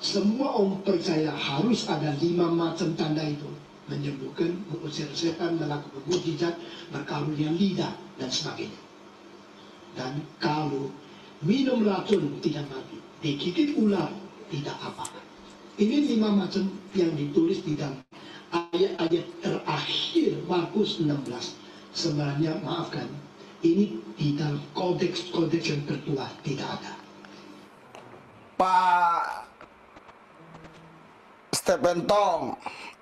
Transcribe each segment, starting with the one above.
semua orang percaya harus ada 5 macam tanda itu. Menyembuhkan, mengusir setan, melakukan mukjizat, berkarunia lidah, dan sebagainya. Dan kalau minum racun tidak mati, digigit ular tidak apa-apa. Ini 5 macam yang ditulis di dalam ayat-ayat terakhir Markus 16. Sebenarnya maafkan, ini di dalam kodeks-kodeks yang tertua tidak ada. Pak Stephen Tong,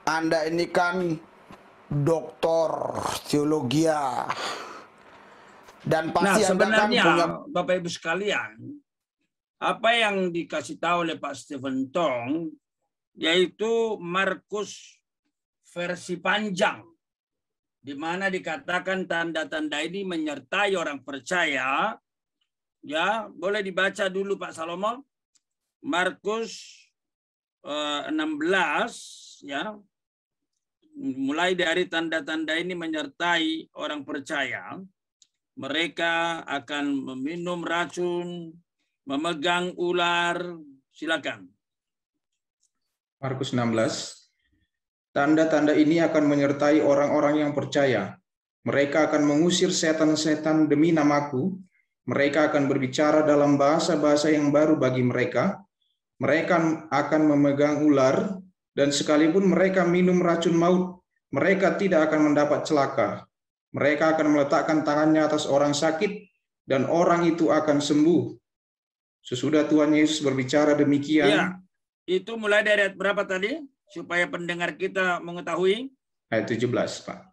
Anda ini kan doktor teologi dan pasti Anda sebenarnya kan punya... Bapak Ibu sekalian, apa yang dikasih tahu oleh Pak Stephen Tong yaitu Markus versi panjang, di mana dikatakan tanda-tanda ini menyertai orang percaya. Ya, boleh dibaca dulu Pak Salomo. Markus 16 ya. Mulai dari tanda-tanda ini menyertai orang percaya. Mereka akan meminum racun, memegang ular. Silakan. Markus 16. Tanda-tanda ini akan menyertai orang-orang yang percaya. Mereka akan mengusir setan-setan demi namaku. Mereka akan berbicara dalam bahasa-bahasa yang baru bagi mereka. Mereka akan memegang ular, dan sekalipun mereka minum racun maut, mereka tidak akan mendapat celaka. Mereka akan meletakkan tangannya atas orang sakit, dan orang itu akan sembuh. Sesudah Tuhan Yesus berbicara demikian. Ya, itu mulai dari ayat berapa tadi? Supaya pendengar kita mengetahui. Ayat 17, Pak.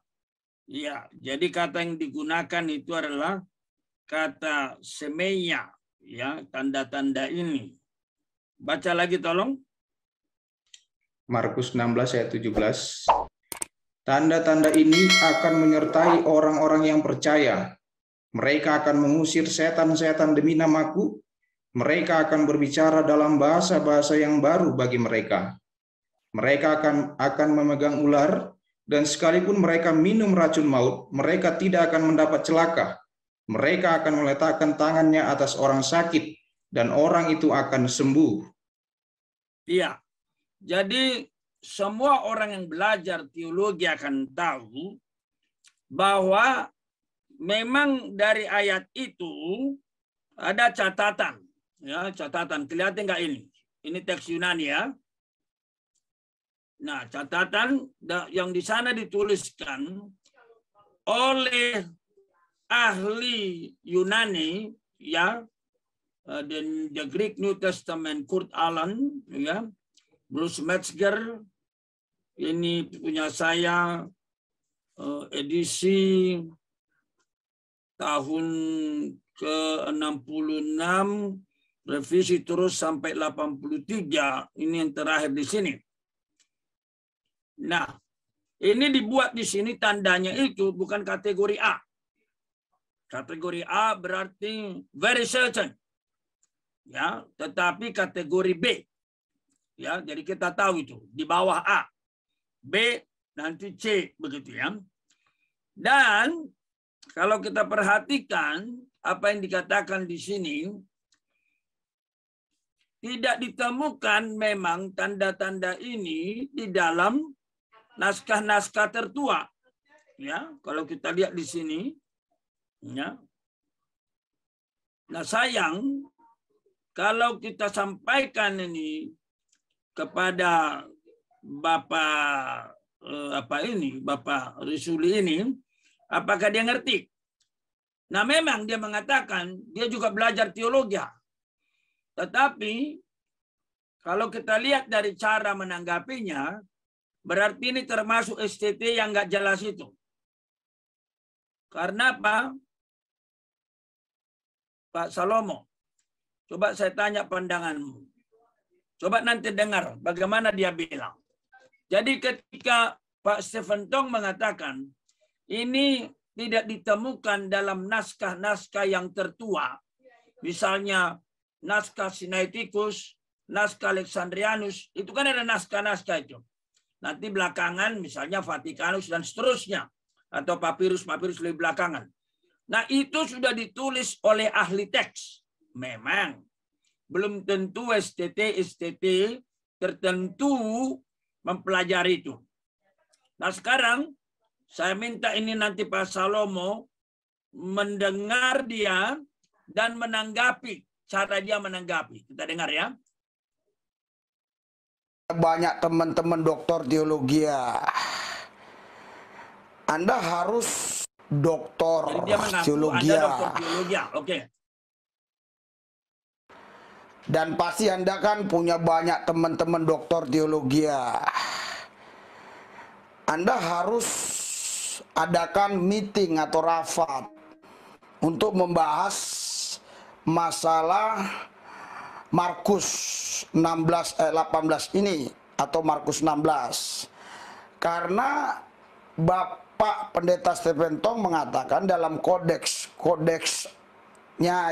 Ya, jadi kata yang digunakan itu adalah kata semeia, ya, tanda-tanda ini. Baca lagi tolong. Markus 16 ayat 17. Tanda-tanda ini akan menyertai orang-orang yang percaya. Mereka akan mengusir setan-setan demi namaku. Mereka akan berbicara dalam bahasa-bahasa yang baru bagi mereka. Mereka akan memegang ular, dan sekalipun mereka minum racun maut, mereka tidak akan mendapat celaka. Mereka akan meletakkan tangannya atas orang sakit, dan orang itu akan sembuh. Iya, jadi semua orang yang belajar teologi akan tahu bahwa memang dari ayat itu ada catatan. Ya, catatan. Kelihatan nggak ini? Ini teks Yunani ya. Nah, catatan yang di sana dituliskan oleh ahli Yunani, ya, dan the Greek New Testament Kurt Aland, ya, Bruce Metzger, ini punya saya edisi tahun ke-66, revisi terus sampai 83, ini yang terakhir di sini. Nah, ini dibuat di sini tandanya itu bukan kategori A. Kategori A berarti very certain. Ya, tetapi kategori B. Ya, jadi kita tahu itu di bawah A. B nanti C begitu ya. Dan kalau kita perhatikan apa yang dikatakan di sini, tidak ditemukan memang tanda-tanda ini di dalam naskah-naskah tertua. Ya, kalau kita lihat di sini, ya. Nah, sayang kalau kita sampaikan ini kepada Bapak Bapak Risuli ini, apakah dia ngerti? Nah, memang dia mengatakan dia juga belajar teologi. Tetapi kalau kita lihat dari cara menanggapinya, berarti ini termasuk STT yang nggak jelas itu. Karena apa? Pak Salomo, coba saya tanya pandanganmu. Coba nanti dengar bagaimana dia bilang. Jadi ketika Pak Stephen Tong mengatakan ini tidak ditemukan dalam naskah-naskah yang tertua, misalnya naskah Sinaiticus, naskah Alexandrianus, itu kan ada naskah-naskah itu. Nanti belakangan misalnya Vatikanus dan seterusnya, atau papirus-papirus lebih belakangan. Nah, itu sudah ditulis oleh ahli teks. Memang belum tentu STT tertentu mempelajari itu. Nah sekarang saya minta ini nanti Pak Salomo mendengar dia dan menanggapi, cara dia menanggapi. Kita dengar ya. Banyak teman-teman doktor teologi ya. Anda harus doktor Jadi dia mengaku teologi. Anda doktor teologi. Oke. Dan pasti Anda kan punya banyak teman-teman doktor teologi ya. Anda harus adakan meeting atau rapat untuk membahas masalah Markus 16 18 ini atau Markus 16. Karena Bapak Pendeta Stephen Tong mengatakan dalam kodeksnya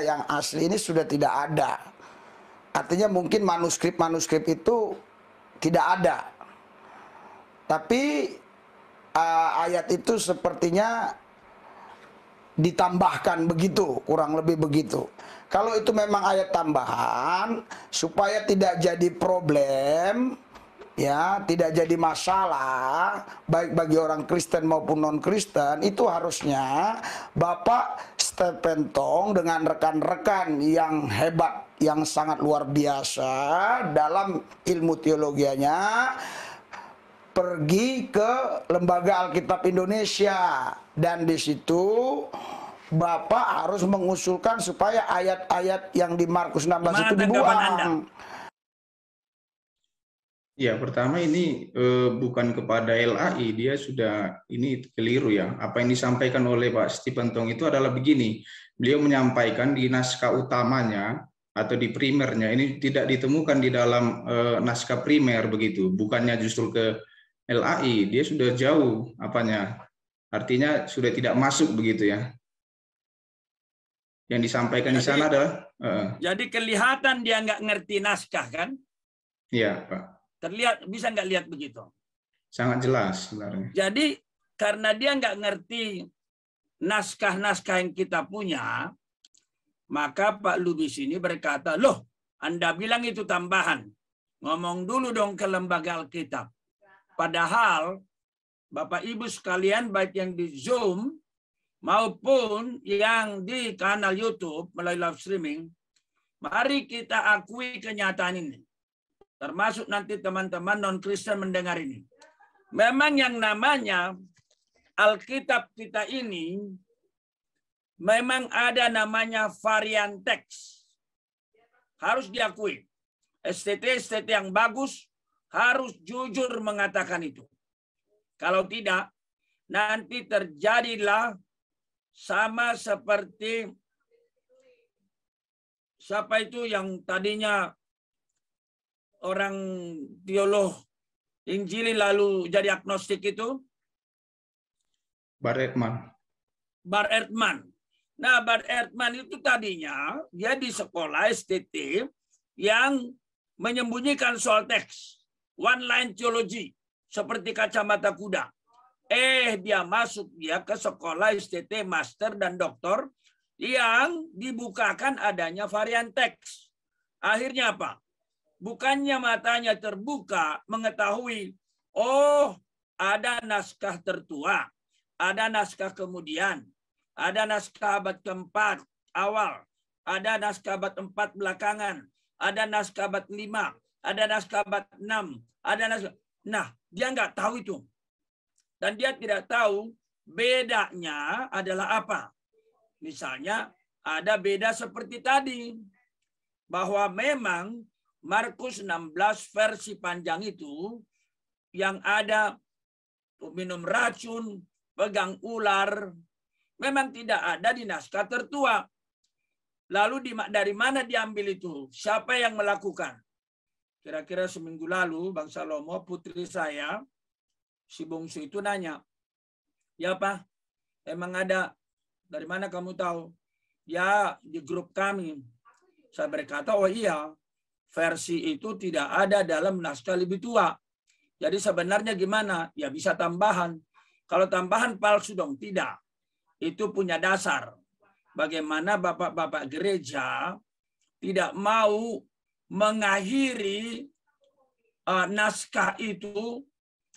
yang asli ini sudah tidak ada. Artinya mungkin manuskrip-manuskrip itu tidak ada. Tapi ayat itu sepertinya ditambahkan begitu, kurang lebih begitu. Kalau itu memang ayat tambahan supaya tidak jadi problem, ya, tidak jadi masalah baik bagi orang Kristen maupun non-Kristen, itu harusnya Bapak Stephen Tong dengan rekan-rekan yang hebat, yang sangat luar biasa dalam ilmu teologianya pergi ke Lembaga Alkitab Indonesia, dan di situ Bapak harus mengusulkan supaya ayat-ayat yang di Markus 16 itu dibuang. Ya, pertama ini bukan kepada LAI, dia sudah ini keliru ya. Apa yang disampaikan oleh Pak Stephen Tong itu adalah begini. Beliau menyampaikan di naskah utamanya atau di primernya ini tidak ditemukan di dalam naskah primer begitu. Bukannya justru ke LAI, dia sudah jauh apanya. Artinya sudah tidak masuk begitu ya. Yang disampaikan di sana adalah jadi kelihatan dia nggak ngerti naskah kan? Iya, Pak. Terlihat, bisa nggak lihat begitu? Sangat jelas sebenarnya. Jadi karena dia nggak ngerti naskah-naskah yang kita punya, maka Pak Lubis ini berkata, loh, Anda bilang itu tambahan. Ngomong dulu dong ke lembaga Alkitab. Padahal Bapak Ibu sekalian, baik yang di Zoom maupun yang di kanal YouTube melalui live streaming, mari kita akui kenyataan ini. Termasuk nanti teman-teman non-Kristen mendengar ini. Memang yang namanya Alkitab kita ini memang ada namanya varian teks. Harus diakui. STT yang bagus harus jujur mengatakan itu. Kalau tidak, nanti terjadilah sama seperti siapa itu yang tadinya orang teolog Injili lalu jadi agnostik itu? Bar Ehrman. Nah, Bar Ehrman itu tadinya dia di sekolah STT yang menyembunyikan soal teks. One line theology. Seperti kacamata kuda. Dia masuk ke sekolah STT master dan doktor yang dibukakan adanya varian teks. Akhirnya apa? Bukannya matanya terbuka mengetahui, oh ada naskah tertua, ada naskah kemudian, ada naskah abad keempat awal, ada naskah abad 4 belakangan, ada naskah abad 5, ada naskah abad 6, ada naskah. Nah, dia nggak tahu itu. Dan dia tidak tahu bedanya adalah apa. Misalnya ada beda seperti tadi. Bahwa memang Markus 16 versi panjang itu yang ada minum racun, pegang ular, memang tidak ada di naskah tertua. Lalu dari mana diambil itu? Siapa yang melakukan? Kira-kira seminggu lalu, Bang Salomo, putri saya, si bungsu itu nanya, ya Pak, emang ada, dari mana kamu tahu? Ya, di grup kami. Saya berkata, oh iya, versi itu tidak ada dalam naskah lebih tua. Jadi sebenarnya gimana? Ya bisa tambahan. Kalau tambahan palsu dong, tidak. Itu punya dasar. Bagaimana bapak-bapak gereja tidak mau mengakhiri naskah itu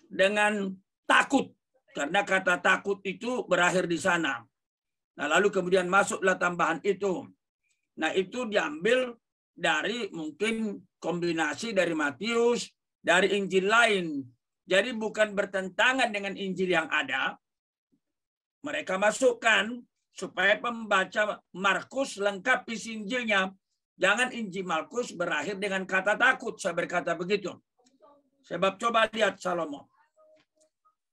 dengan takut, karena kata takut itu berakhir di sana. Nah, lalu kemudian masuklah tambahan itu. Nah, itu diambil dari mungkin kombinasi dari Matius, dari Injil lain. Jadi bukan bertentangan dengan Injil yang ada. Mereka masukkan supaya pembaca Markus lengkap isi Injilnya. Jangan Injil Markus berakhir dengan kata takut. Saya berkata begitu. Sebab coba lihat Salomo.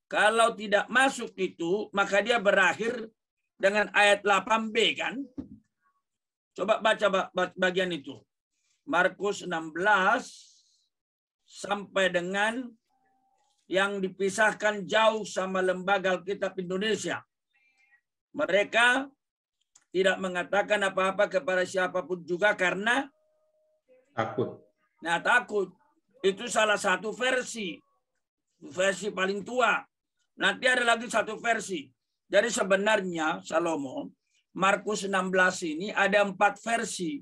Kalau tidak masuk itu, maka dia berakhir dengan ayat 8b kan? Coba baca bagian itu. Markus 16 sampai dengan yang dipisahkan jauh sama Lembaga Alkitab Indonesia. Mereka tidak mengatakan apa-apa kepada siapapun juga karena Takut. Nah, takut. Itu salah satu versi. Versi paling tua. Nanti ada lagi satu versi. Jadi sebenarnya Salomo, Markus 16 ini ada 4 versi.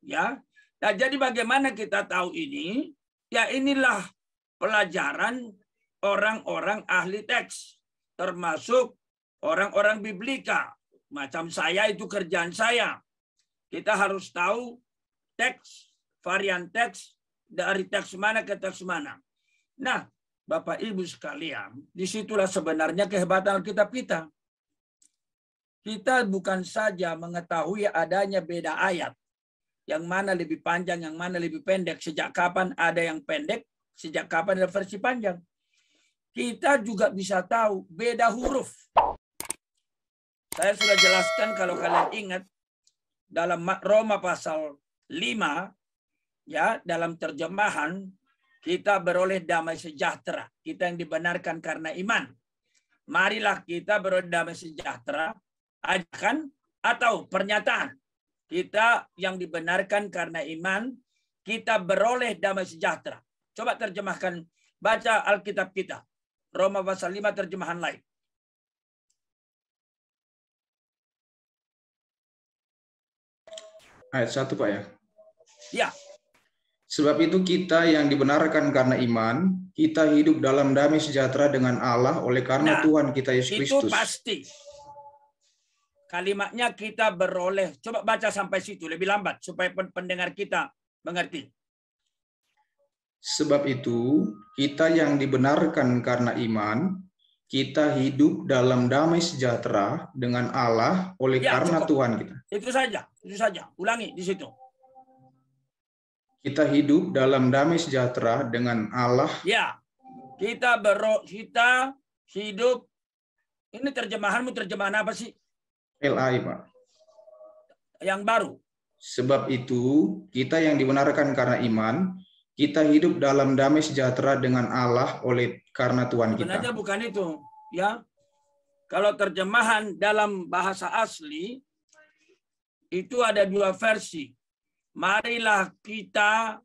Ya. Nah, jadi bagaimana kita tahu ini? Ya, inilah pelajaran orang-orang ahli teks, termasuk orang-orang biblika. Macam saya, itu kerjaan saya. Kita harus tahu teks, varian teks, dari teks mana ke teks mana. Nah, Bapak Ibu sekalian, disitulah sebenarnya kehebatan Alkitab kita. Kita bukan saja mengetahui adanya beda ayat, yang mana lebih panjang, yang mana lebih pendek, sejak kapan ada yang pendek, sejak kapan ada versi panjang. Kita juga bisa tahu beda huruf. Saya sudah jelaskan, kalau kalian ingat, dalam Roma pasal 5, ya, dalam terjemahan, kita beroleh damai sejahtera. Kita yang dibenarkan karena iman. Marilah kita beroleh damai sejahtera. Ajakan atau pernyataan. Kita yang dibenarkan karena iman, kita beroleh damai sejahtera. Coba terjemahkan, baca Alkitab kita. Roma pasal 5 terjemahan lain. Ayat 1, Pak ya. Ya. Sebab itu kita yang dibenarkan karena iman, kita hidup dalam damai sejahtera dengan Allah oleh karena Tuhan kita Yesus Kristus. Itu pasti. Kalimatnya kita beroleh. Coba baca sampai situ lebih lambat supaya pendengar kita mengerti. Sebab itu kita yang dibenarkan karena iman, kita hidup dalam damai sejahtera dengan Allah oleh karena cukup. Tuhan kita. Itu saja. Ulangi di situ. Kita hidup dalam damai sejahtera dengan Allah. Ya, kita hidup. Ini terjemahanmu terjemahan apa sih? LAI, Pak. Yang baru. Sebab itu kita yang dibenarkan karena iman, kita hidup dalam damai sejahtera dengan Allah oleh karena Tuhan kita. Sebenarnya bukan itu, ya. Kalau terjemahan dalam bahasa asli itu ada 2 versi. Marilah kita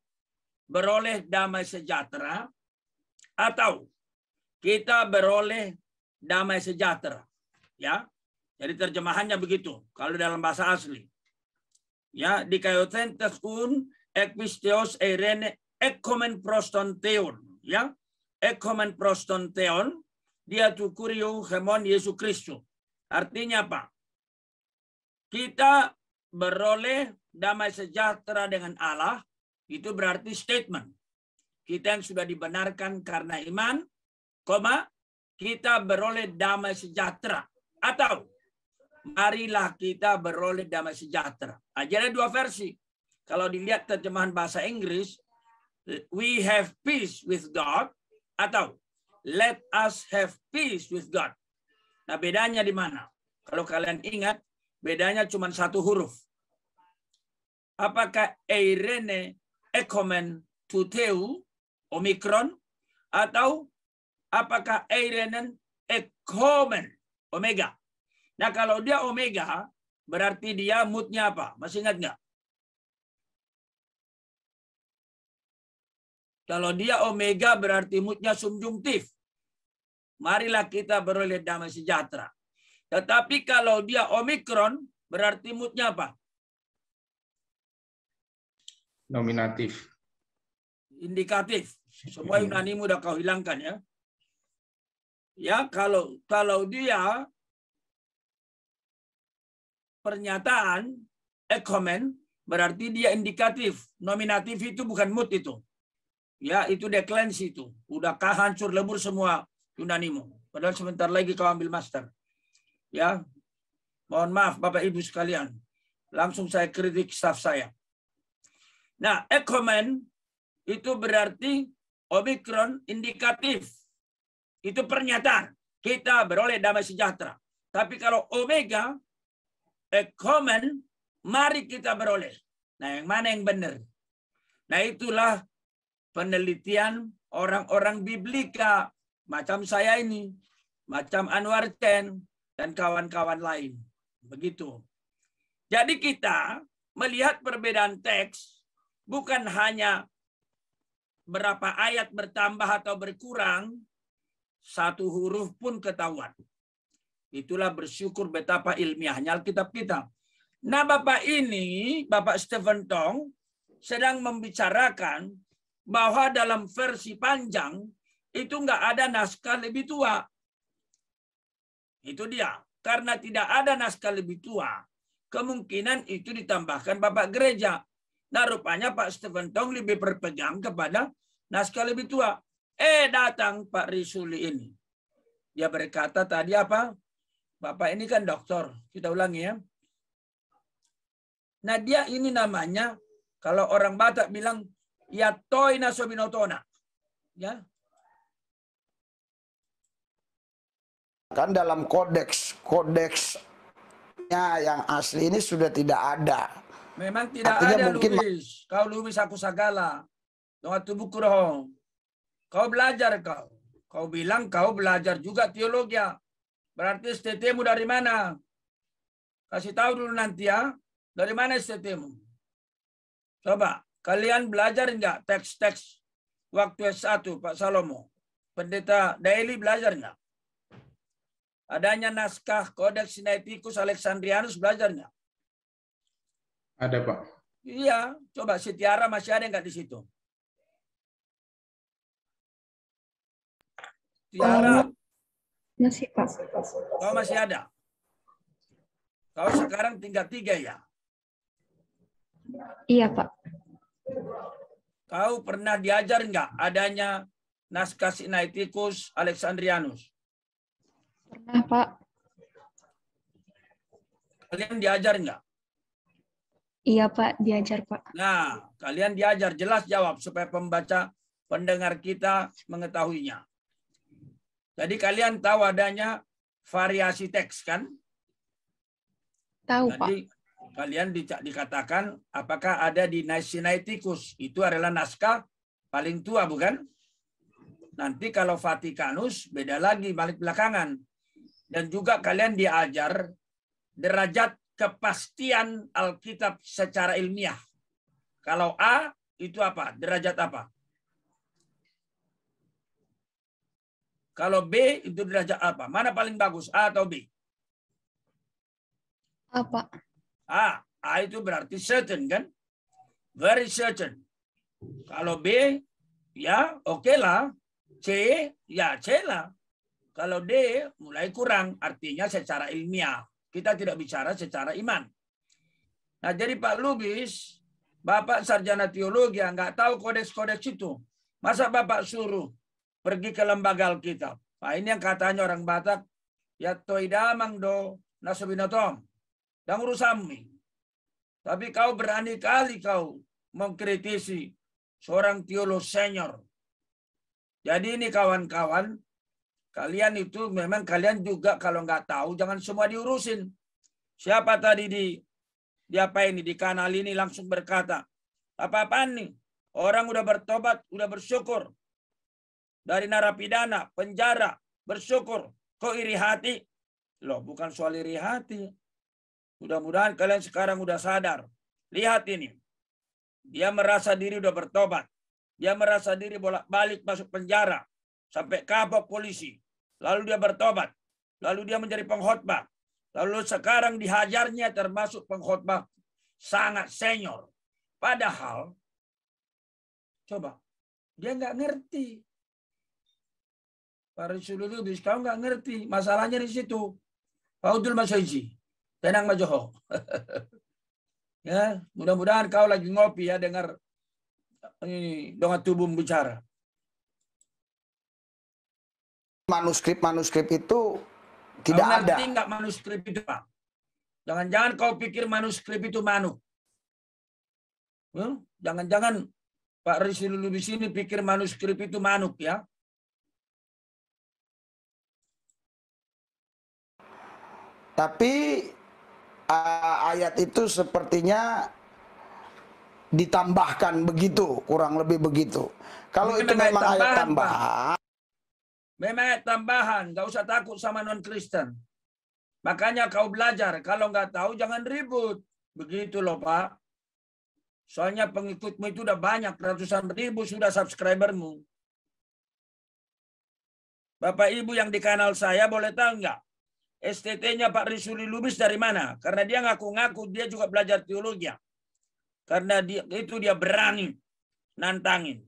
beroleh damai sejahtera atau kita beroleh damai sejahtera. Ya. Jadi terjemahannya begitu kalau dalam bahasa asli. Ya, dikayothentes un ekpisteos eirene ekomen prostonteon, ya. Ekomen prostonteon dia tukurio hemon Yesus Kristus. Artinya apa? Kita beroleh damai sejahtera dengan Allah, itu berarti statement. Kita yang sudah dibenarkan karena iman, kita beroleh damai sejahtera. Atau, marilah kita beroleh damai sejahtera. Jadi ada 2 versi. Kalau dilihat terjemahan bahasa Inggris, we have peace with God, atau let us have peace with God. Nah, bedanya di mana? Kalau kalian ingat, bedanya cuma 1 huruf. Apakah eirene ekomen tuteu omikron, atau apakah eirenen ekomen omega? Nah, kalau dia omega, berarti dia moodnya apa? Masih ingat nggak? Kalau dia omega, berarti moodnya subjungtif. Marilah kita beroleh damai sejahtera. Tetapi kalau dia omikron, berarti moodnya apa? Nominatif. indikatif. Semua Yunani udah kau hilangkan ya. Ya, kalau dia pernyataan comment berarti dia indikatif. Nominatif itu bukan mood itu. Ya, itu deklensi itu. Udahkah hancur lebur semua Yunanimu? Padahal sebentar lagi kau ambil master. Ya. Mohon maaf Bapak Ibu sekalian. Langsung saya kritik staf saya. Nah, comment itu berarti Omikron indikatif. Itu pernyataan. Kita beroleh damai sejahtera. Tapi kalau Omega, comment, mari kita beroleh. Nah, yang mana yang benar? Nah, itulah penelitian orang-orang biblika. Macam saya ini. Macam Anwar Chen dan kawan-kawan lain. Begitu. Jadi kita melihat perbedaan teks bukan hanya berapa ayat bertambah atau berkurang, satu huruf pun ketahuan. Itulah bersyukur betapa ilmiahnya Alkitab kita. Nah, Bapak Stephen Tong sedang membicarakan bahwa dalam versi panjang itu nggak ada naskah lebih tua. Itu dia. Karena tidak ada naskah lebih tua, kemungkinan itu ditambahkan Bapak Gereja. Nah, rupanya Pak Stephen Tong lebih berpegang kepada naskah lebih tua. Datang Pak Risuli ini. Dia berkata tadi apa? Bapak ini kan doktor. Kita ulangi ya. Nah, dia ini namanya, kalau orang Batak bilang, ya toina sobinotona. Ya. Kan dalam kodeksnya yang asli ini sudah tidak ada. Memang tidak Artinya ada, mungkin Lubis. Kau Lubis aku sagala. Doa tubuh kurohong. Kau belajar kau. Kau bilang kau belajar juga teologi. Berarti STT-mu dari mana? Kasih tahu dulu nanti ya. Dari mana STT-mu? Coba. Kalian belajar enggak teks-teks waktu S1 Pak Salomo? Pendeta Daily belajar enggak? Adanya naskah Kodeks Sinaiticus Alexandrianus belajar nggak? Ada, Pak. Iya, coba Setiara masih ada nggak di situ? Tiara, masih Pak. kau masih ada? Kau sekarang tingkat 3 ya? Iya Pak. Kau pernah diajar nggak adanya naskah Sinaiticus Alexandrianus? Pernah Pak. Kalian diajar nggak? Iya Pak, diajar Pak. Nah, kalian diajar, jelas jawab supaya pembaca, pendengar kita mengetahuinya. Jadi kalian tahu adanya variasi teks kan? Tahu Jadi Pak. kalian dikatakan apakah ada di Sinaiticus, itu adalah naskah paling tua bukan? Nanti kalau Vatikanus beda lagi, balik belakangan. Dan juga kalian diajar derajat kepastian Alkitab secara ilmiah. Kalau A itu apa? Derajat apa? Kalau B itu derajat apa? Mana paling bagus? A atau B? Apa? A. A itu berarti certain kan? Very certain. Kalau B, ya oke lah. C, ya C lah. Kalau D, mulai kurang. Artinya secara ilmiah. Kita tidak bicara secara iman. Nah, jadi Pak Lubis, Bapak sarjana teologi, nggak tahu kodeks-kodeks itu. Masa Bapak suruh pergi ke lembaga Alkitab? Nah, ini yang katanya orang Batak, ya toidamang do nasobinotom. Dan urusami. Tapi kau berani kali kau mengkritisi seorang teolog senior. Jadi ini kawan-kawan, kalian itu memang kalian juga kalau nggak tahu jangan semua diurusin. Siapa tadi di apa ini di kanal ini langsung berkata, apa-apaan nih? Orang udah bertobat, udah bersyukur. Dari narapidana, penjara, bersyukur. Kok iri hati? Loh, bukan soal iri hati. Mudah-mudahan kalian sekarang udah sadar. Lihat ini. Dia merasa diri udah bertobat. Dia merasa diri bolak-balik masuk penjara. Sampai kapok polisi. Lalu dia bertobat. Lalu dia menjadi pengkhotbah. Lalu sekarang dihajarnya termasuk pengkhotbah sangat senior. Padahal, coba, Dia nggak ngerti. Pak Risuli Lubis, kau nggak ngerti. Masalahnya di situ. Faudul Masoiji. Tenang Majoho. Ya, mudah-mudahan kau lagi ngopi ya dengar ini dongat tubuh bicara. Manuskrip itu tidak Kau ada. ngerti nggak manuskrip itu, Pak? Jangan-jangan kau pikir manuskrip itu manuk. Jangan-jangan Pak Risuli Lubis ini pikir manuskrip itu manuk ya. Tapi ayat itu sepertinya ditambahkan begitu, kurang lebih begitu. Kalau itu memang ayat tambahan. Memang ayat tambahan, nggak usah takut sama non-Kristen. Makanya kau belajar, kalau nggak tahu jangan ribut. Begitu loh Pak. Soalnya pengikutmu itu udah banyak, ratusan ribu sudah subscribermu. Bapak Ibu yang di kanal saya boleh tahu nggak? STT-nya Pak Risuli Lubis dari mana? Karena dia ngaku-ngaku dia juga belajar teologi. Karena dia berani nantangin.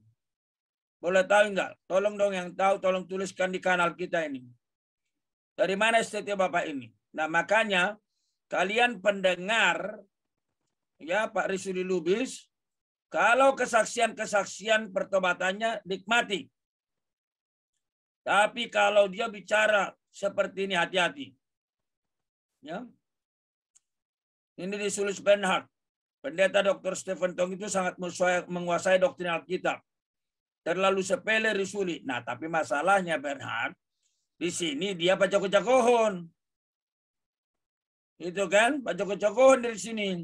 Boleh tahu nggak? Tolong dong yang tahu, tolong tuliskan di kanal kita ini. Dari mana STT Bapak ini? Nah makanya kalian pendengar ya Pak Risuli Lubis, kalau kesaksian-kesaksian pertobatannya nikmati. Tapi kalau dia bicara seperti ini hati-hati. Ya. Ini ditulis Bernhard. Pendeta Dr. Stephen Tong itu sangat menguasai doktrin Alkitab. Terlalu sepele Risuli. Nah, tapi masalahnya Bernhard, di sini dia pacok-pacokohon. Itu kan, pacok-pacokohon dari sini.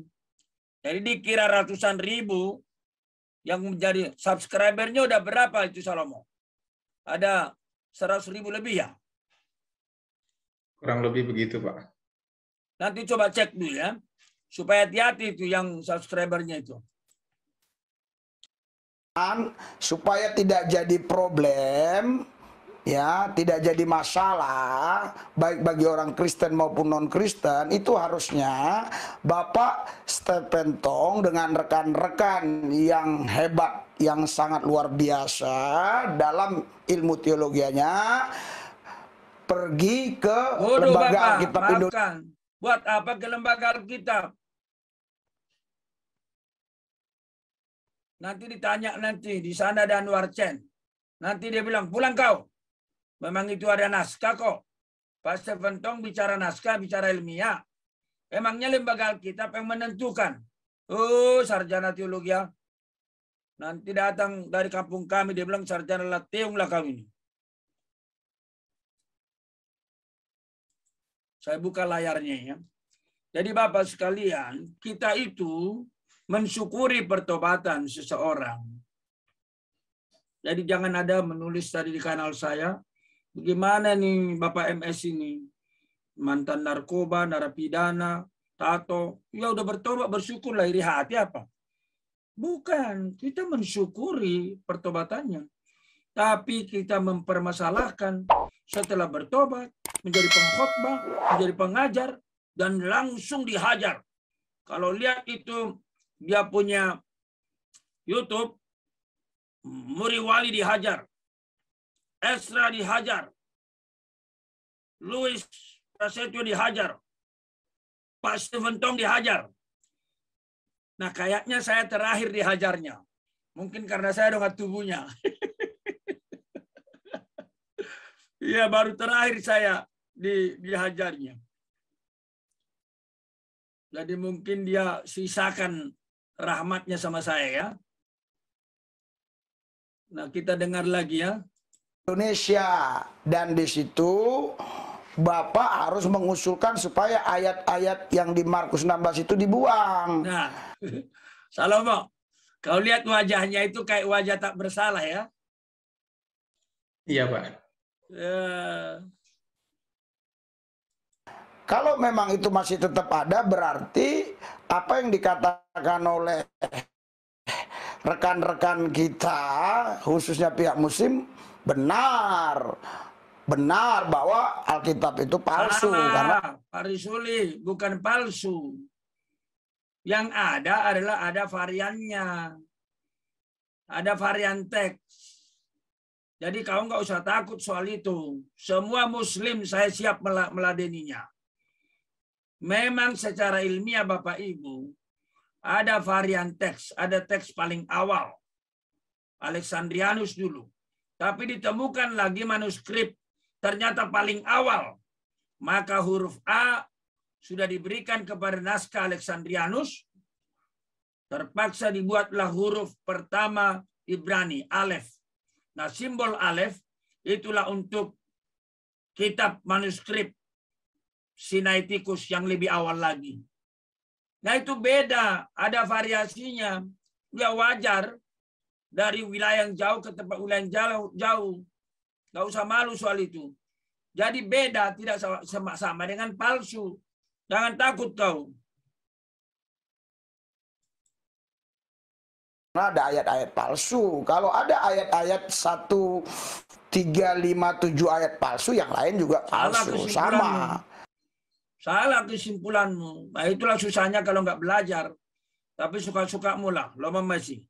Jadi dikira ratusan ribu yang menjadi subscribernya udah berapa itu Salomo? Ada 100.000 lebih ya? Kurang lebih begitu, Pak. Nanti coba cek dulu ya. Supaya hati-hati itu yang subscribernya itu. Supaya tidak jadi problem, ya, tidak jadi masalah baik bagi orang Kristen maupun non-Kristen, itu harusnya Bapak Stephen Tong dengan rekan-rekan yang hebat, yang sangat luar biasa dalam ilmu teologianya pergi ke lembaga Alkitab Indonesia. Buat apa ke lembaga Alkitab? Nanti ditanya nanti di sana ada Anwar Chen. Nanti dia bilang pulang kau. Memang itu ada naskah kok. Pak Stephen Tong bicara naskah, bicara ilmiah. Emangnya lembaga Alkitab yang menentukan. Oh, sarjana teologi ya. Nanti datang dari kampung kami, dia bilang sarjana lateung lah kami ini. Saya buka layarnya ya. Jadi Bapak sekalian, kita itu mensyukuri pertobatan seseorang. Jadi jangan ada menulis tadi di kanal saya, bagaimana nih Bapak MS ini, mantan narkoba, narapidana, tato, ya udah bertobat, bersyukurlah iri hati apa? Bukan, kita mensyukuri pertobatannya. Tapi kita mempermasalahkan setelah bertobat, menjadi pengkhotbah, menjadi pengajar, dan langsung dihajar. Kalau lihat itu, dia punya YouTube, Muri Wali dihajar, Esra dihajar, Louis Prasetyo dihajar, Pak Stephen Tong dihajar. Nah, kayaknya saya terakhir dihajarnya. Mungkin karena saya dongat tubuhnya. Iya, baru terakhir saya dihajarnya. Jadi mungkin dia sisakan rahmatnya sama saya ya. Nah, kita dengar lagi ya. Indonesia, dan di situ Bapak harus mengusulkan supaya ayat-ayat yang di Markus 16 itu dibuang. Nah, Salomo, kau lihat wajahnya itu kayak wajah tak bersalah ya. Iya, Pak. Kalau memang itu masih tetap ada, berarti apa yang dikatakan oleh rekan-rekan kita, khususnya pihak Muslim, benar bahwa Alkitab itu palsu. Karena Pak Risuli, bukan palsu. Yang ada adalah ada variannya. Ada varian teks. Jadi kau nggak usah takut soal itu. Semua Muslim saya siap meladeninya. Memang secara ilmiah Bapak Ibu, ada varian teks, ada teks paling awal. Alexandrianus dulu. Tapi ditemukan lagi manuskrip, ternyata paling awal. Maka huruf A sudah diberikan kepada naskah Alexandrianus. Terpaksa dibuatlah huruf pertama Ibrani, Alef. Nah, simbol Alef itulah untuk kitab manuskrip Sinaiticus yang lebih awal lagi. Nah, itu beda, ada variasinya. Ya wajar dari wilayah yang jauh ke tempat wilayah yang jauh. Nggak usah malu soal itu. Jadi beda, tidak sama dengan palsu. Jangan takut kau. Ada ayat-ayat palsu. Kalau ada ayat-ayat 1357 ayat palsu, yang lain juga palsu. Sama. Salah kesimpulanmu. Nah, itulah susahnya kalau nggak belajar. Tapi suka-sukamu lah. Lo masih.